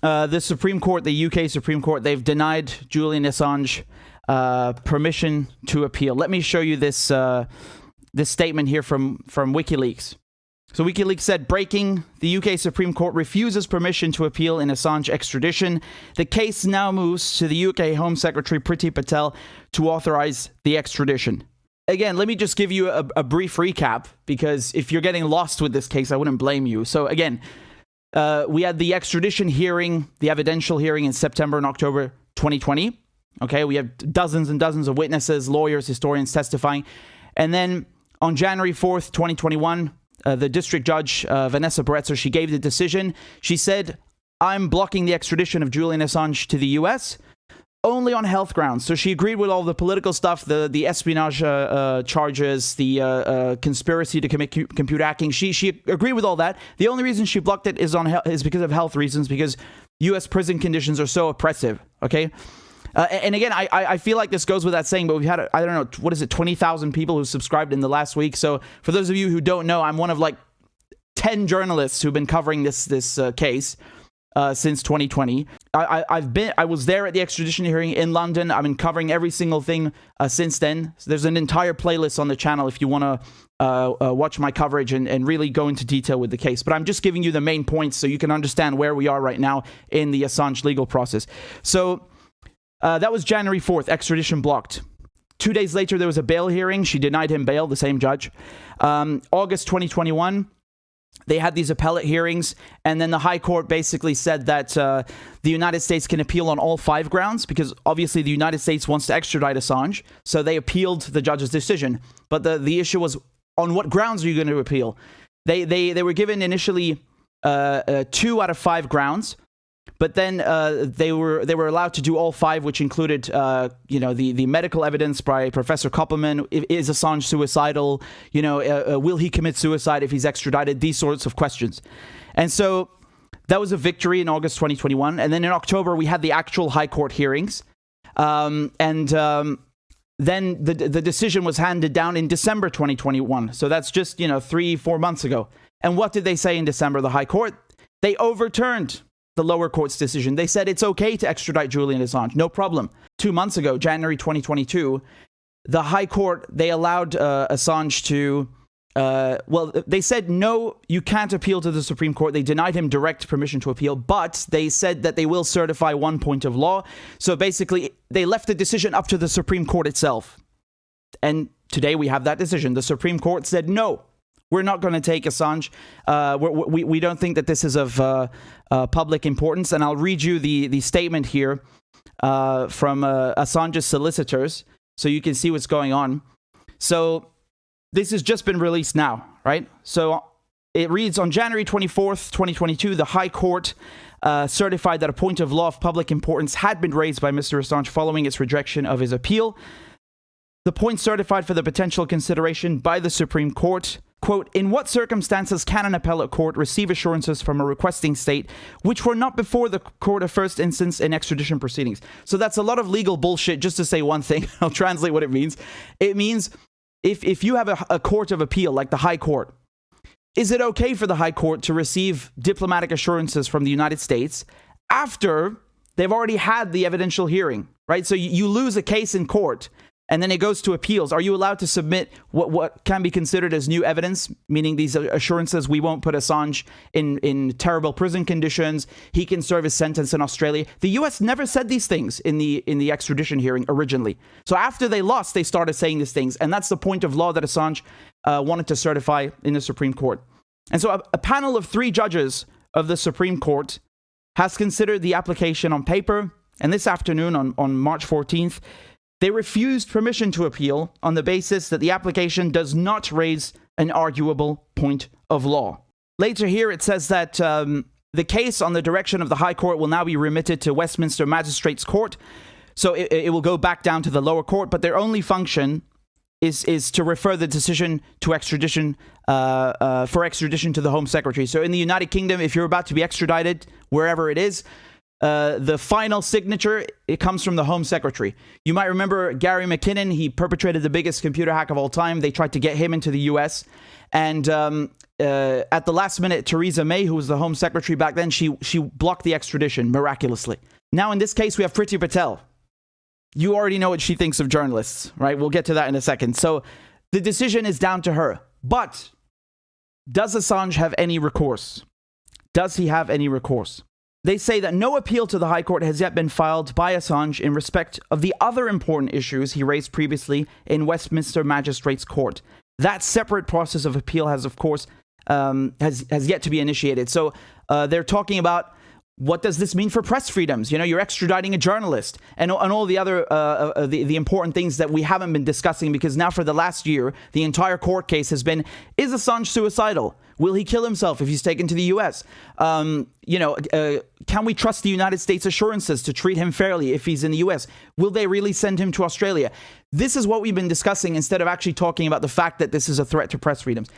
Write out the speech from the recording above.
the Supreme Court, the UK Supreme Court, they've denied Julian Assange permission to appeal. Let me show you this this statement here from WikiLeaks. So WikiLeaks said, breaking, the UK Supreme Court refuses permission to appeal in Assange extradition. The case now moves to the UK Home Secretary Priti Patel to authorize the extradition. Again, let me just give you a brief recap, because if you're getting lost with this case, I wouldn't blame you. So again, we had the extradition hearing, the evidential hearing in September and October 2020. Okay, we have dozens and dozens of witnesses, lawyers, historians testifying. And then on January 4th, 2021, the district judge, Vanessa Barretzer, she gave the decision. She said, I'm blocking the extradition of Julian Assange to the US only on health grounds. So she agreed with all the political stuff, the espionage charges, the conspiracy to commit computer hacking. She agreed with all that. The only reason she blocked it is because of health reasons, because US prison conditions are so oppressive, okay? And again, I feel like this goes without saying, but we've had, I don't know, what is it, 20,000 people who subscribed in the last week. So for those of you who don't know, I'm one of like 10 journalists who've been covering this case since 2020. I was there at the extradition hearing in London. I've been covering every single thing since then. So there's an entire playlist on the channel if you want to watch my coverage and really go into detail with the case. But I'm just giving you the main points so you can understand where we are right now in the Assange legal process. So that was January 4th, extradition blocked. 2 days later, there was a bail hearing. She denied him bail, the same judge. August 2021, they had these appellate hearings, and then the High Court basically said that the United States can appeal on all 5 grounds, because obviously the United States wants to extradite Assange, so they appealed the judge's decision. But the issue was, on what grounds are you going to appeal? They were given initially 2 out of 5 grounds. But then they were allowed to do all 5, which included, the medical evidence by Professor Koppelman. Is Assange suicidal? Will he commit suicide if he's extradited? These sorts of questions. And so that was a victory in August 2021. And then in October, we had the actual High Court hearings. Then the decision was handed down in December 2021. So that's just, 3-4 months ago. And what did they say in December, the High Court? They overturned the lower court's decision. They said it's okay to extradite Julian Assange, no problem. 2 months ago, January 2022, the High Court, they allowed Assange to, they said, no, you can't appeal to the Supreme Court. They denied him direct permission to appeal, but they said that they will certify one point of law. So basically, they left the decision up to the Supreme Court itself. And today we have that decision. The Supreme Court said, no, we're not going to take Assange. We don't think that this is of public importance. And I'll read you the statement here from Assange's solicitors so you can see what's going on. So this has just been released now, right? So it reads, on January 24th, 2022, the High Court certified that a point of law of public importance had been raised by Mr. Assange following its rejection of his appeal. The point certified for the potential consideration by the Supreme Court, quote, in what circumstances can an appellate court receive assurances from a requesting state which were not before the court of first instance in extradition proceedings? So that's a lot of legal bullshit just to say one thing. I'll translate what it means. It means if you have a court of appeal like the High Court, is it okay for the High Court to receive diplomatic assurances from the United States after they've already had the evidential hearing, right? So you lose a case in court, and then it goes to appeals. Are you allowed to submit what can be considered as new evidence, meaning these assurances, we won't put Assange in terrible prison conditions, he can serve his sentence in Australia? The US never said these things in the extradition hearing originally. So after they lost, they started saying these things, and that's the point of law that Assange wanted to certify in the Supreme Court. And so a panel of 3 judges of the Supreme Court has considered the application on paper, and this afternoon on March 14th, they refused permission to appeal on the basis that the application does not raise an arguable point of law. Later here, it says that the case on the direction of the High Court will now be remitted to Westminster Magistrates Court. So it will go back down to the lower court, but their only function is to refer the decision to extradition, for extradition to the Home Secretary. So in the United Kingdom, if you're about to be extradited, wherever it is, the final signature, it comes from the Home Secretary. You might remember Gary McKinnon. He perpetrated the biggest computer hack of all time. They tried to get him into the U.S. And at the last minute, Theresa May, who was the Home Secretary back then, she blocked the extradition miraculously. Now, in this case, we have Priti Patel. You already know what she thinks of journalists, right? We'll get to that in a second. So the decision is down to her. But does Assange have any recourse? Does he have any recourse? They say that no appeal to the High Court has yet been filed by Assange in respect of the other important issues he raised previously in Westminster Magistrates Court. That separate process of appeal has, of course, has yet to be initiated. So they're talking about, what does this mean for press freedoms? You know, you're extraditing a journalist and all the other the important things that we haven't been discussing, because now for the last year, the entire court case has been, is Assange suicidal? Will he kill himself if he's taken to the U.S.? Can we trust the United States assurances to treat him fairly if he's in the U.S.? Will they really send him to Australia? This is what we've been discussing instead of actually talking about the fact that this is a threat to press freedoms.